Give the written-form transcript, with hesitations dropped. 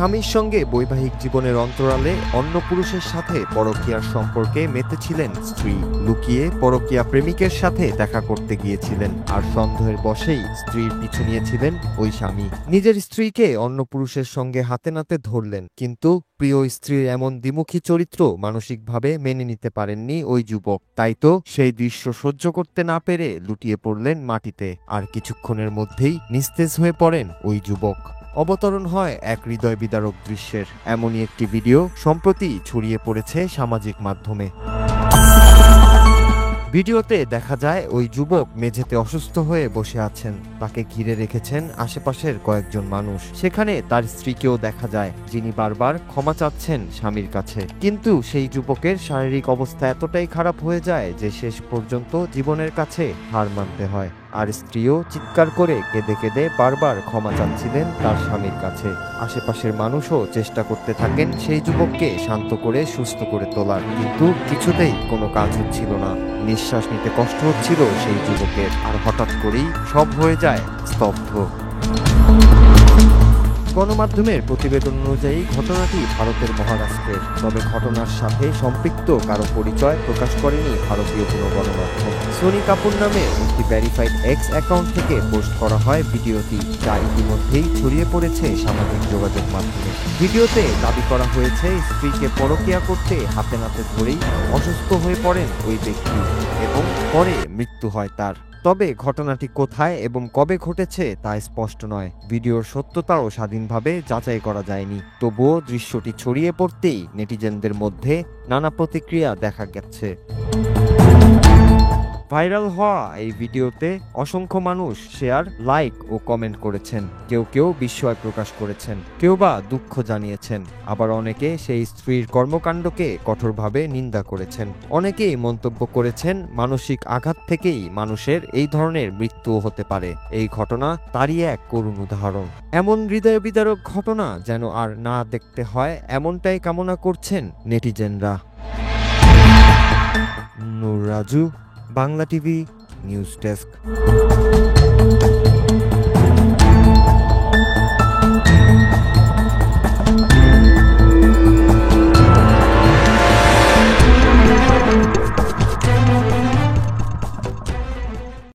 স্বামীর সঙ্গে বৈবাহিক জীবনের অন্তরালে অন্য পুরুষের সাথে পরকীয়ার সম্পর্কে মেতেছিলেন স্ত্রী। লুকিয়ে পরকীয়া প্রেমিকের সাথে দেখা করতে গিয়েছিলেন, আর সন্দেহের বশেই স্ত্রীর পিছু নিয়েছিলেন ওই স্বামী। নিজের স্ত্রীকে অন্য পুরুষের সঙ্গে হাতে নাতে ধরলেন, কিন্তু প্রিয় স্ত্রীর এমন দ্বিমুখী চরিত্র মানসিকভাবে মেনে নিতে পারেননি ওই যুবক। তাই তো সেই দৃশ্য সহ্য করতে না পেরে লুটিয়ে পড়লেন মাটিতে, আর কিছুক্ষণের মধ্যেই নিস্তেজ হয়ে পড়েন ওই যুবক। অবতরণ হয় এক হৃদয় বিদারক দৃশ্যের। এমনই একটি ভিডিও সম্প্রতি ছড়িয়ে পড়েছে সামাজিক মাধ্যমে। ভিডিওতে দেখা যায় ওই যুবক মেঝেতে অসুস্থ হয়ে বসে আছেন। তাকে ঘিরে রেখেছেন আশেপাশের কয়েকজন মানুষ। সেখানে তার স্ত্রীকেও দেখা যায়, যিনি বারবার ক্ষমা চাচ্ছেন স্বামীর কাছে। কিন্তু সেই যুবকের শারীরিক অবস্থা এতটাই খারাপ হয়ে যায় যে শেষ পর্যন্ত জীবনের কাছে হার মানতে হয়। আর স্ত্রীও চিৎকার করে কেঁদে কেঁদে বারবার ক্ষমা চাচ্ছিলেন তার স্বামীর কাছে। আশেপাশের মানুষও চেষ্টা করতে থাকেন সেই যুবককে শান্ত করে সুস্থ করে তোলার, কিন্তু কিছুতেই কোনো কাজ হচ্ছিল না। নিঃশ্বাস নিতে কষ্ট হচ্ছিল সেই যুবকের, আর হঠাৎ করেই সব হয়ে যায় স্তব্ধ। গণমাধ্যমের প্রতিবেদন অনুযায়ী ঘটনাটি ভারতের মহারাষ্ট্রের। তবে ঘটনার সাথে সম্পৃক্ত কারো পরিচয় প্রকাশ করেনি ভারতীয় কোনো গণমাধ্যম। সোনি কাপুর নামে একটি ভেরিফাইড এক্স অ্যাকাউন্ট থেকে পোস্ট করা হয় ভিডিওটি, যা ইতিমধ্যেই ছড়িয়ে পড়েছে সামাজিক যোগাযোগ মাধ্যমে। ভিডিওতে দাবি করা হয়েছে স্ত্রীকে পরকীয়া করতে হাতে নাতে ধরেই অসুস্থ হয়ে পড়েন ওই ব্যক্তি এবং পরে মৃত্যু হয় তার। তবে ঘটনাটি কোথায় এবং কবে ঘটেছে তা স্পষ্ট নয়। ভিডিওর সত্যতাও স্বাধীনভাবে যাচাই করা যায়নি। তবুও দৃশ্যটি ছড়িয়ে পড়তেই নেটিজেনদের মধ্যে নানা প্রতিক্রিয়া দেখা গেছে। ভাইরাল হওয়া এই ভিডিওতে অসংখ্য মানুষ শেয়ার, লাইক ও কমেন্ট করেছেন। কেউ কেউ বিস্ময় প্রকাশ করেছেন, কেউ বা দুঃখ জানিয়েছেন, আবার অনেকে সেই স্ত্রীর কর্মকাণ্ডকে কঠোরভাবে নিন্দা করেছেন। অনেকেই মন্তব্য করেছেন মানসিক আঘাত থেকেই মানুষের এই ধরনের মৃত্যুও হতে পারে। এই ঘটনা তারই এক করুণ উদাহরণ। এমন হৃদয় বিদারক ঘটনা যেন আর না দেখতে হয়, এমনটাই কামনা করছেন নেটিজেনরা। Noor Raju, Bangla TV news desk.